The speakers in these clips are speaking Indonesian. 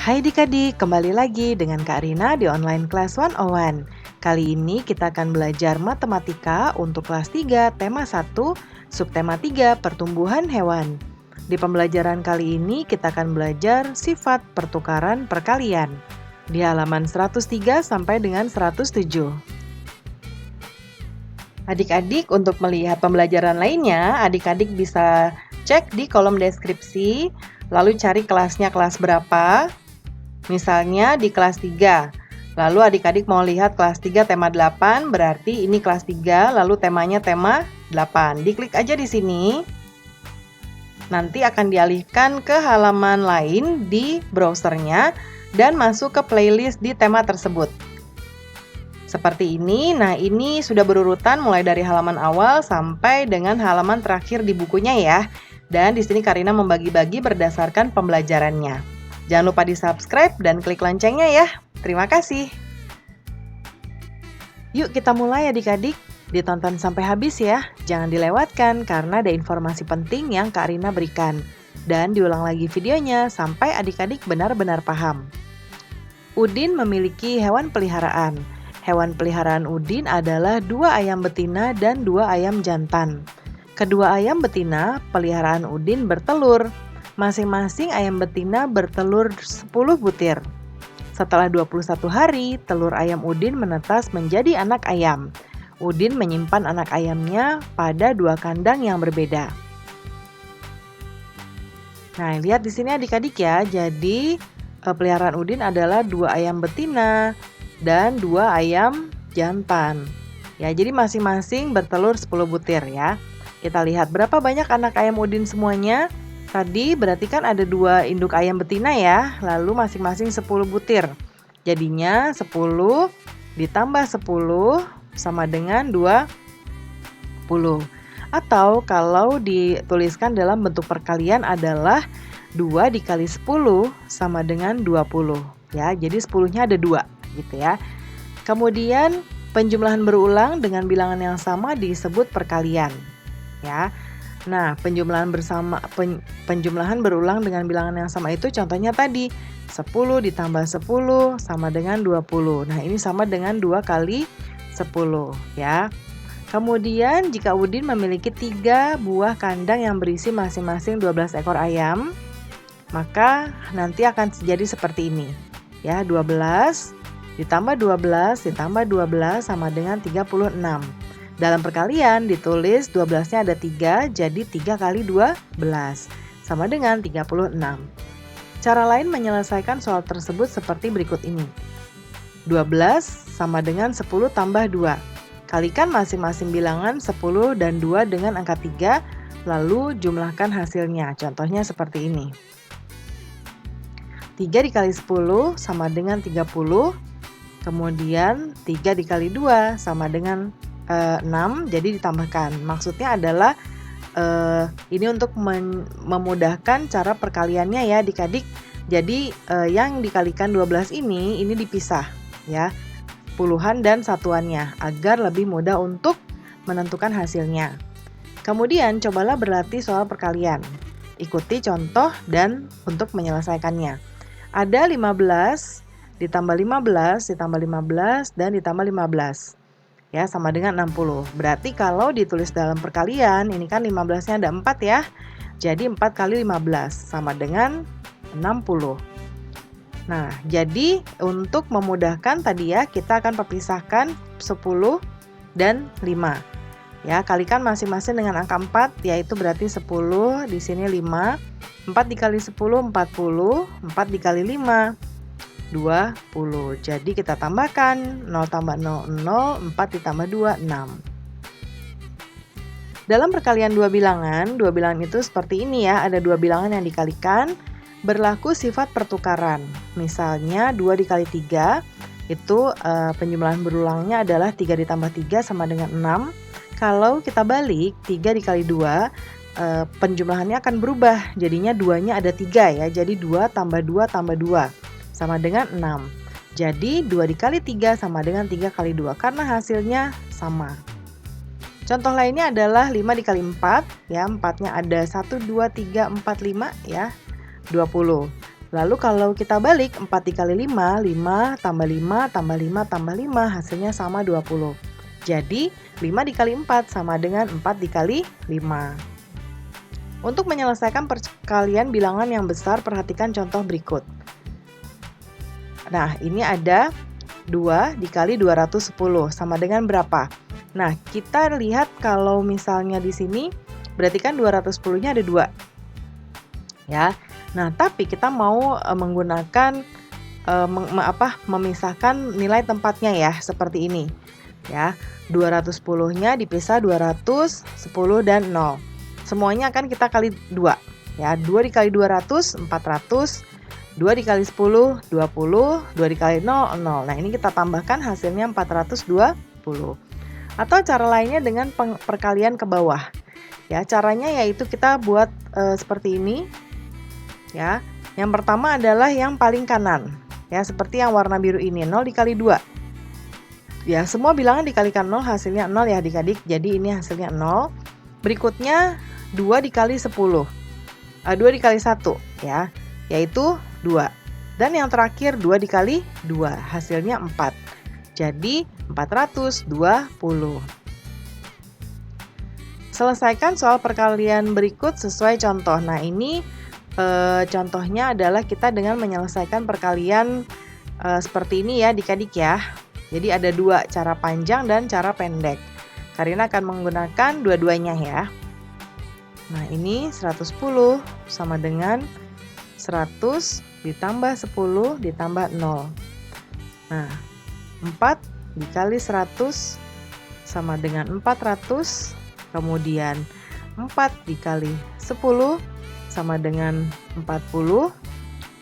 Hai adik-adik, kembali lagi dengan Kak Rina di Online Class 101. Kali ini kita akan belajar matematika untuk kelas 3, tema 1, subtema 3, pertumbuhan hewan. Di pembelajaran kali ini kita akan belajar sifat pertukaran perkalian di halaman 103 sampai dengan 107. Adik-adik, untuk melihat pembelajaran lainnya, adik-adik bisa cek di kolom deskripsi, lalu cari kelasnya kelas berapa. Misalnya di kelas 3, lalu adik-adik mau lihat kelas 3 tema 8, berarti ini kelas 3, lalu temanya tema 8. Diklik aja di sini. Nanti akan dialihkan ke halaman lain di browsernya dan masuk ke playlist di tema tersebut. Seperti ini. Nah, ini sudah berurutan mulai dari halaman awal sampai dengan halaman terakhir di bukunya ya. Dan di sini Karina membagi-bagi berdasarkan pembelajarannya. Jangan lupa di-subscribe dan klik loncengnya ya. Terima kasih. Yuk kita mulai adik-adik. Ditonton sampai habis ya. Jangan dilewatkan karena ada informasi penting yang Kak Rina berikan. Dan diulang lagi videonya sampai adik-adik benar-benar paham. Udin memiliki hewan peliharaan. Hewan peliharaan Udin adalah 2 ayam betina dan 2 ayam jantan. Kedua ayam betina peliharaan Udin bertelur. Masing-masing ayam betina bertelur 10 butir. Setelah 21 hari, telur ayam Udin menetas menjadi anak ayam. Udin menyimpan anak ayamnya pada 2 kandang yang berbeda. Nah, lihat di sini adik-adik ya. Jadi, peliharaan Udin adalah 2 ayam betina dan 2 ayam jantan. Ya, jadi masing-masing bertelur 10 butir ya. Kita lihat berapa banyak anak ayam Udin semuanya. Tadi berarti kan ada 2 induk ayam betina ya, lalu masing-masing 10 butir. Jadinya 10 ditambah 10 sama dengan 20. Atau kalau dituliskan dalam bentuk perkalian adalah 2 dikali 10 sama dengan 20. Ya, jadi 10-nya ada 2 gitu ya. Kemudian penjumlahan berulang dengan bilangan yang sama disebut perkalian. Ya. Nah, penjumlahan berulang dengan bilangan yang sama itu contohnya tadi 10 ditambah 10 sama dengan 20. Nah, ini sama dengan 2 kali 10 ya. Kemudian jika Udin memiliki 3 buah kandang yang berisi masing-masing 12 ekor ayam, maka nanti akan jadi seperti ini. Ya, 12 ditambah 12 ditambah 12 sama dengan 36. Dalam perkalian ditulis 12-nya ada 3, jadi 3 kali 12 sama dengan 36. Cara lain menyelesaikan soal tersebut seperti berikut ini. 12 sama dengan 10 tambah 2. Kalikan masing-masing bilangan 10 dan 2 dengan angka 3, lalu jumlahkan hasilnya. Contohnya seperti ini. 3 dikali 10 sama dengan 30, kemudian 3 dikali 2 sama dengan 6, jadi ditambahkan. Maksudnya adalah ini untuk memudahkan cara perkaliannya ya adik-adik. Jadi yang dikalikan 12 ini dipisah ya, puluhan dan satuannya agar lebih mudah untuk menentukan hasilnya. Kemudian cobalah berlatih soal perkalian. Ikuti contoh dan untuk menyelesaikannya. Ada 15 ditambah 15 ditambah 15 dan ditambah 15. Ya, sama dengan 60. Berarti kalau ditulis dalam perkalian, ini kan 15-nya ada 4 ya. Jadi 4 kali 15 sama dengan 60. Nah, jadi untuk memudahkan tadi ya, kita akan perpisahkan 10 dan 5. Ya, kalikan masing-masing dengan angka 4, yaitu berarti 10, di sini 5. 4 dikali 10, 40. 4 dikali 5. 20. Jadi kita tambahkan 0 tambah 0, 0, 4 ditambah 2, 6. Dalam perkalian 2 bilangan itu seperti ini ya, ada 2 bilangan yang dikalikan, berlaku sifat pertukaran. Misalnya 2 dikali 3, itu penjumlahan berulangnya adalah 3 ditambah 3 sama dengan 6. Kalau kita balik, 3 dikali 2, penjumlahannya akan berubah, jadinya 2-nya ada 3 ya, jadi 2 tambah 2 tambah 2. Sama dengan 6. Jadi 2 dikali 3 sama dengan 3 kali 2 karena hasilnya sama. Contoh lainnya adalah 5 dikali 4 ya, 4-nya ada 1, 2, 3, 4, 5 ya, 20. Lalu kalau kita balik 4 dikali 5, 5 tambah 5 tambah 5 tambah 5 hasilnya sama 20. Jadi 5 dikali 4 sama dengan 4 dikali 5. Untuk menyelesaikan perkalian bilangan yang besar, perhatikan contoh berikut. Nah, ini ada 2 dikali 210 sama dengan berapa? Nah, kita lihat kalau misalnya di sini berarti kan 210-nya ada 2. Ya. Nah, tapi kita mau menggunakan memisahkan nilai tempatnya ya, seperti ini. Ya. 210-nya dipisah 210 dan 0. Semuanya akan kita kali 2. Ya, 2 dikali 200 400, 2 dikali 10 20, 2 dikali 0 0. Nah, ini kita tambahkan hasilnya 420. Atau cara lainnya dengan perkalian ke bawah. Ya, caranya yaitu kita buat seperti ini. Ya, yang pertama adalah yang paling kanan. Ya, seperti yang warna biru ini, 0 dikali 2. Ya, semua bilangan dikalikan 0 hasilnya 0 ya adik-adik. Jadi ini hasilnya 0. Berikutnya 2 dikali 10. 2 dikali 1 ya, yaitu 2. Dan yang terakhir 2 dikali 2, hasilnya 4. Jadi 420. Selesaikan soal perkalian berikut sesuai contoh. Nah, ini contohnya adalah kita dengan menyelesaikan perkalian seperti ini ya adik-adik ya. Jadi ada 2, cara panjang dan cara pendek. Karina akan menggunakan dua-duanya ya. Nah, ini 110 sama dengan 100 ditambah 10 ditambah 0. Nah, 4 dikali 100 sama dengan 400. Kemudian 4 dikali 10 sama dengan 40.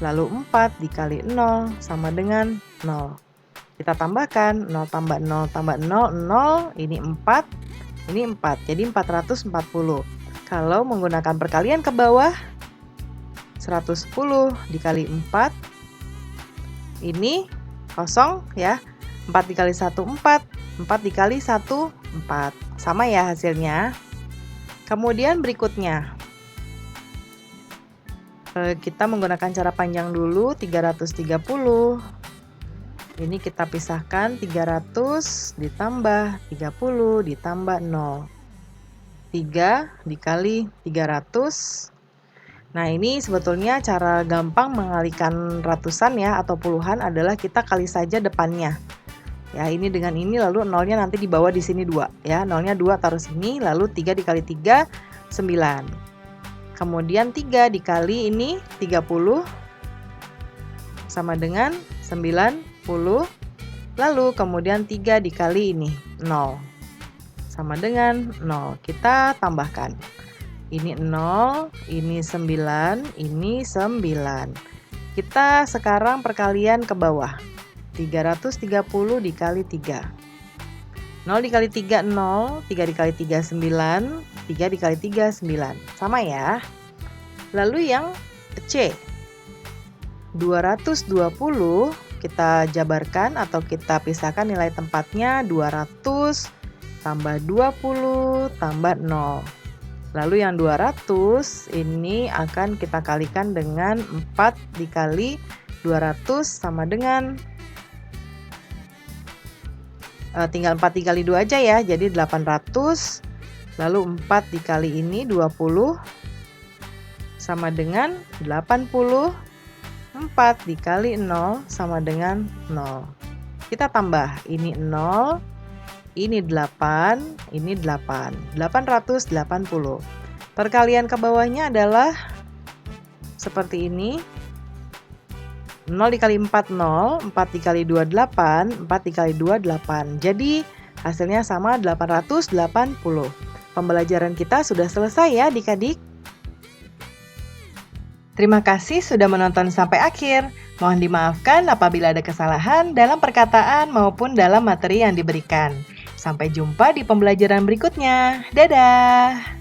Lalu 4 dikali 0 sama dengan 0. Kita tambahkan 0 tambah 0 tambah 0, 0. Ini 4, ini 4. Jadi 440. Kalau menggunakan perkalian ke bawah, 110 dikali 4. Ini kosong ya. 4 dikali 1, 4. 4 dikali 1, 4. Sama ya hasilnya. Kemudian berikutnya, kita menggunakan cara panjang dulu, 330. Ini kita pisahkan 300 ditambah 30 ditambah 0. 3 dikali 300. Nah, ini sebetulnya cara gampang mengalikan ratusan ya atau puluhan adalah kita kali saja depannya. Ya, ini dengan ini lalu nolnya nanti dibawa di sini 2 ya. Nolnya 2 taruh sini, lalu 3 dikali 3 9. Kemudian 3 dikali ini 30 sama dengan 90. Lalu kemudian 3 dikali ini 0 sama dengan 0. Kita tambahkan. Ini 0, ini 9, ini 9. Kita sekarang perkalian ke bawah. 330 dikali 3. 0 dikali 3 0, 3 dikali 3 9, 3 dikali 3 9. Sama ya. Lalu yang C. 220 kita jabarkan atau kita pisahkan nilai tempatnya 200 tambah 20 tambah 0. Lalu yang 200 ini akan kita kalikan dengan 4 dikali 200 sama dengan tinggal 4 dikali 2 aja ya, jadi 800. Lalu 4 dikali ini 20 sama dengan 80. 4 dikali 0 sama dengan 0. Kita tambah, ini 0, ini 8, ini 8. 880. Perkalian ke bawahnya adalah seperti ini. 0 dikali 4 0, 4 dikali 2 8, 4 dikali 2 8. Jadi hasilnya sama 880. Pembelajaran kita sudah selesai ya adik-adik. Terima kasih sudah menonton sampai akhir. Mohon dimaafkan apabila ada kesalahan dalam perkataan maupun dalam materi yang diberikan. Sampai jumpa di pembelajaran berikutnya. Dadah!